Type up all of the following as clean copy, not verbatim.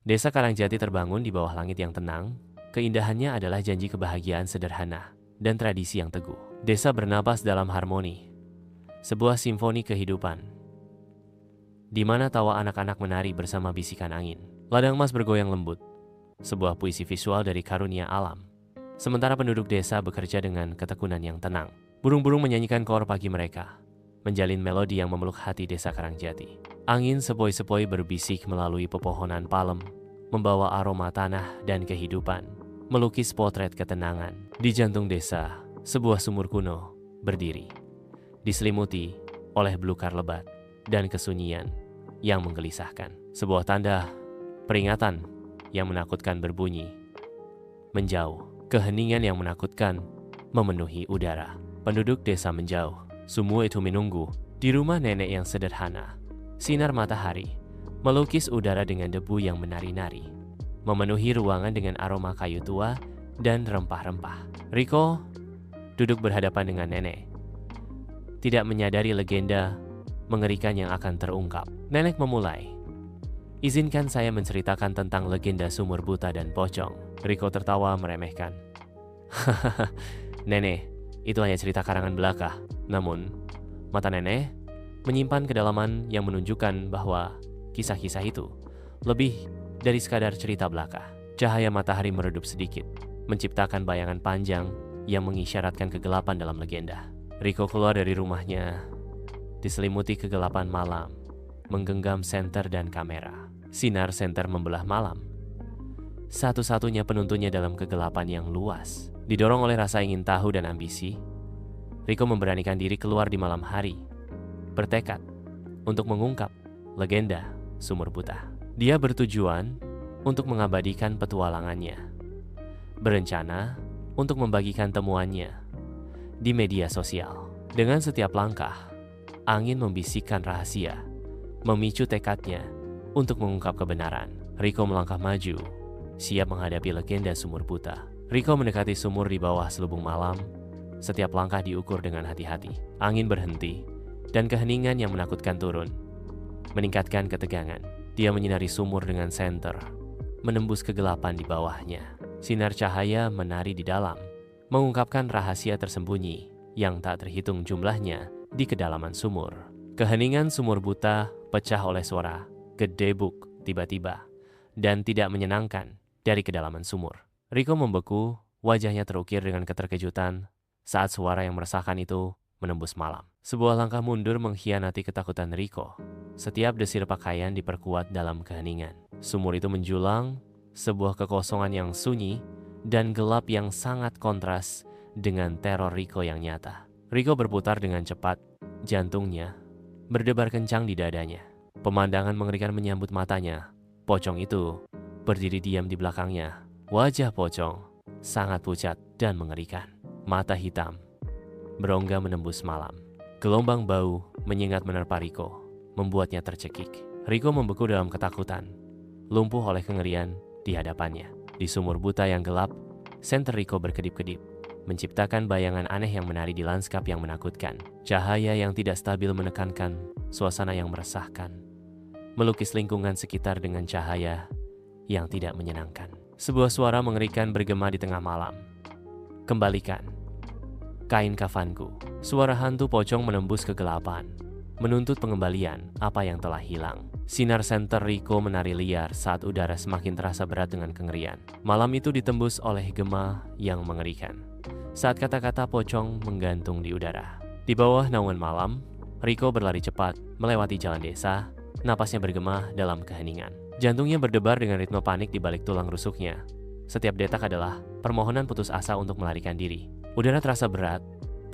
Desa Karangjati terbangun di bawah langit yang tenang. Keindahannya adalah janji kebahagiaan sederhana dan tradisi yang teguh. Desa bernapas dalam harmoni, sebuah simfoni kehidupan, di mana tawa anak-anak menari bersama bisikan angin. Ladang emas bergoyang lembut, sebuah puisi visual dari karunia alam. Sementara penduduk desa bekerja dengan ketekunan yang tenang. Burung-burung menyanyikan kor pagi mereka, menjalin melodi yang memeluk hati desa Karangjati. Angin sepoi-sepoi berbisik melalui pepohonan palem, membawa aroma tanah dan kehidupan, melukis potret ketenangan. Di jantung desa, sebuah sumur kuno berdiri, diselimuti oleh belukar lebat dan kesunyian yang menggelisahkan. Sebuah tanda peringatan yang menakutkan berbunyi. Menjauh, keheningan yang menakutkan memenuhi udara. Penduduk desa menjauh. Semua itu menunggu di rumah nenek yang sederhana. Sinar matahari melukis udara dengan debu yang menari-nari, memenuhi ruangan dengan aroma kayu tua dan rempah-rempah. Riko duduk berhadapan dengan nenek, tidak menyadari legenda mengerikan yang akan terungkap. Nenek memulai. Izinkan saya menceritakan tentang legenda sumur buta dan pocong. Riko tertawa meremehkan. Hahaha, nenek, itu hanya cerita karangan belaka. Namun, mata nenek menyimpan kedalaman yang menunjukkan bahwa kisah-kisah itu lebih dari sekadar cerita belaka. Cahaya matahari meredup sedikit, menciptakan bayangan panjang yang mengisyaratkan kegelapan dalam legenda. Riko keluar dari rumahnya, diselimuti kegelapan malam, menggenggam senter dan kamera. Sinar senter membelah malam, satu-satunya penuntunnya dalam kegelapan yang luas. Didorong oleh rasa ingin tahu dan ambisi, Riko memberanikan diri keluar di malam hari, bertekad untuk mengungkap legenda sumur buta. Dia bertujuan untuk mengabadikan petualangannya, berencana untuk membagikan temuannya di media sosial. Dengan setiap langkah, angin membisikkan rahasia, memicu tekadnya untuk mengungkap kebenaran. Riko melangkah maju, siap menghadapi legenda sumur buta. Riko mendekati sumur di bawah selubung malam. Setiap langkah diukur dengan hati-hati. Angin berhenti, dan keheningan yang menakutkan turun, meningkatkan ketegangan. Dia menyinari sumur dengan senter, menembus kegelapan di bawahnya. Sinar cahaya menari di dalam, mengungkapkan rahasia tersembunyi yang tak terhitung jumlahnya di kedalaman sumur. Keheningan sumur buta pecah oleh suara gedebuk tiba-tiba dan tidak menyenangkan dari kedalaman sumur. Riko membeku, wajahnya terukir dengan keterkejutan saat suara yang meresahkan itu menembus malam. Sebuah langkah mundur mengkhianati ketakutan Riko. Setiap desir pakaian diperkuat dalam keheningan. Sumur itu menjulang, sebuah kekosongan yang sunyi dan gelap yang sangat kontras dengan teror Riko yang nyata. Riko berputar dengan cepat, jantungnya berdebar kencang di dadanya. Pemandangan mengerikan menyambut matanya. Pocong itu berdiri diam di belakangnya. Wajah pocong sangat pucat dan mengerikan. Mata hitam berongga menembus malam. Gelombang bau menyengat menerpa Riko, membuatnya tercekik. Riko membeku dalam ketakutan, lumpuh oleh kengerian di hadapannya. Di sumur buta yang gelap, senter Riko berkedip-kedip, menciptakan bayangan aneh yang menari di lanskap yang menakutkan. Cahaya yang tidak stabil menekankan suasana yang meresahkan, melukis lingkungan sekitar dengan cahaya yang tidak menyenangkan. Sebuah suara mengerikan bergema di tengah malam. Kembalikan kain kafanku. Suara hantu pocong menembus kegelapan, menuntut pengembalian apa yang telah hilang. Sinar senter Riko menari liar saat udara semakin terasa berat dengan kengerian. Malam itu ditembus oleh gema yang mengerikan saat kata-kata pocong menggantung di udara. Di bawah naungan malam, Riko berlari cepat melewati jalan desa, napasnya bergema dalam keheningan. Jantungnya berdebar dengan ritme panik di balik tulang rusuknya. Setiap detak adalah permohonan putus asa untuk melarikan diri. Udara terasa berat,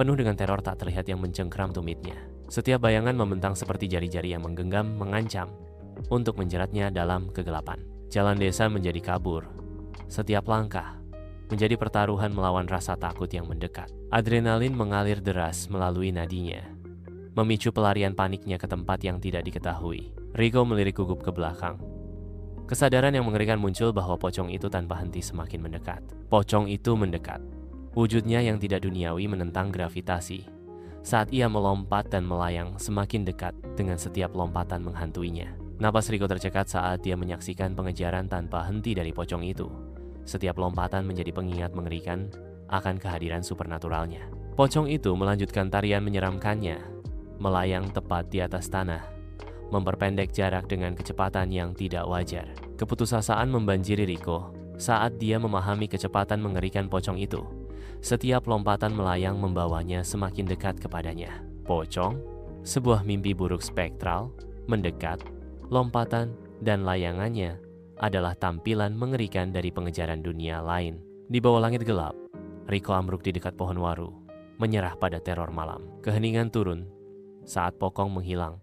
penuh dengan teror tak terlihat yang mencengkram tumitnya. Setiap bayangan membentang seperti jari-jari yang menggenggam, mengancam untuk menjeratnya dalam kegelapan. Jalan desa menjadi kabur. Setiap langkah menjadi pertaruhan melawan rasa takut yang mendekat. Adrenalin mengalir deras melalui nadinya, memicu pelarian paniknya ke tempat yang tidak diketahui. Riko melirik gugup ke belakang. Kesadaran yang mengerikan muncul bahwa pocong itu tanpa henti semakin mendekat. Pocong itu mendekat. Wujudnya yang tidak duniawi menentang gravitasi. Saat ia melompat dan melayang semakin dekat dengan setiap lompatan menghantuinya. Napas Riko tercekat saat dia menyaksikan pengejaran tanpa henti dari pocong itu. Setiap lompatan menjadi pengingat mengerikan akan kehadiran supernaturalnya. Pocong itu melanjutkan tarian menyeramkannya, melayang tepat di atas tanah, memperpendek jarak dengan kecepatan yang tidak wajar. Keputusasaan membanjiri Riko saat dia memahami kecepatan mengerikan pocong itu. Setiap lompatan melayang membawanya semakin dekat kepadanya. Pocong, sebuah mimpi buruk spektral, mendekat. Lompatan dan layangannya adalah tampilan mengerikan dari pengejaran dunia lain. Di bawah langit gelap, Riko ambruk di dekat pohon waru, menyerah pada teror malam. Keheningan turun saat Pokong menghilang,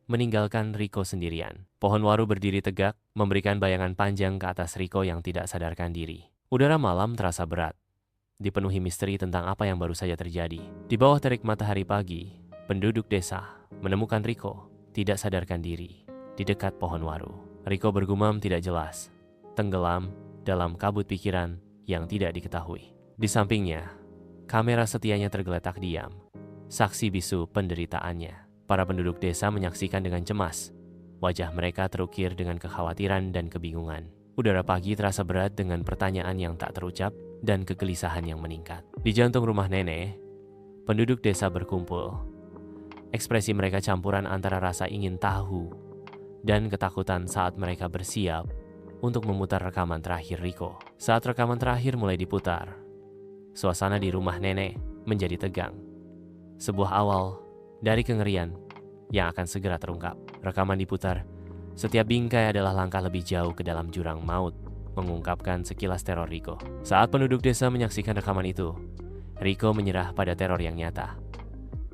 meninggalkan Riko sendirian. Pohon waru berdiri tegak, memberikan bayangan panjang ke atas Riko yang tidak sadarkan diri. Udara malam terasa berat, dipenuhi misteri tentang apa yang baru saja terjadi. Di bawah terik matahari pagi, penduduk desa menemukan Riko tidak sadarkan diri di dekat pohon waru. Riko bergumam tidak jelas, tenggelam dalam kabut pikiran yang tidak diketahui. Di sampingnya, kamera setianya tergeletak diam, saksi bisu penderitaannya. Para penduduk desa menyaksikan dengan cemas. Wajah mereka terukir dengan kekhawatiran dan kebingungan. Udara pagi terasa berat dengan pertanyaan yang tak terucap dan kegelisahan yang meningkat. Di jantung rumah nenek, penduduk desa berkumpul. Ekspresi mereka campuran antara rasa ingin tahu dan ketakutan saat mereka bersiap untuk memutar rekaman terakhir Riko. Saat rekaman terakhir mulai diputar, suasana di rumah nenek menjadi tegang. Sebuah awal dari kengerian yang akan segera terungkap. Rekaman diputar, setiap bingkai adalah langkah lebih jauh ke dalam jurang maut, mengungkapkan sekilas teror Riko. Saat penduduk desa menyaksikan rekaman itu, Riko menyerah pada teror yang nyata.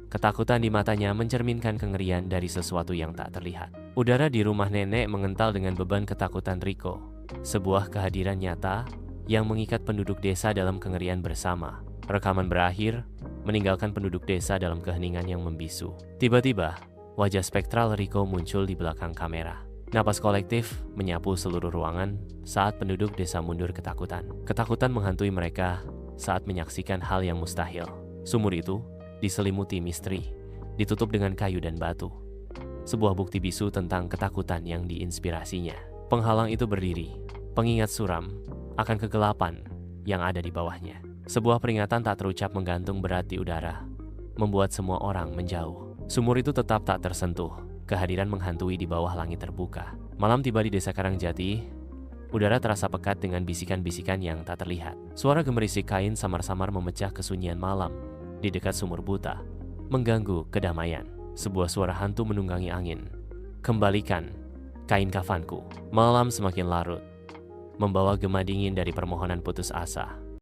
Ketakutan di matanya mencerminkan kengerian dari sesuatu yang tak terlihat. Udara di rumah nenek mengental dengan beban ketakutan Riko. Sebuah kehadiran nyata yang mengikat penduduk desa dalam kengerian bersama. Rekaman berakhir, meninggalkan penduduk desa dalam keheningan yang membisu. Tiba-tiba, wajah spektral Riko muncul di belakang kamera. Napas kolektif menyapu seluruh ruangan saat penduduk desa mundur ketakutan. Ketakutan menghantui mereka saat menyaksikan hal yang mustahil. Sumur itu diselimuti misteri, ditutup dengan kayu dan batu. Sebuah bukti bisu tentang ketakutan yang diinspirasinya. Penghalang itu berdiri, pengingat suram akan kegelapan yang ada di bawahnya. Sebuah peringatan tak terucap menggantung berat di udara, membuat semua orang menjauh. Sumur itu tetap tak tersentuh, kehadiran menghantui di bawah langit terbuka. Malam tiba di desa Karangjati, udara terasa pekat dengan bisikan-bisikan yang tak terlihat. Suara gemerisik kain samar-samar memecah kesunyian malam di dekat sumur buta, mengganggu kedamaian. Sebuah suara hantu menunggangi angin. Kembalikan kain kafanku. Malam semakin larut, membawa gema dingin dari permohonan putus asa.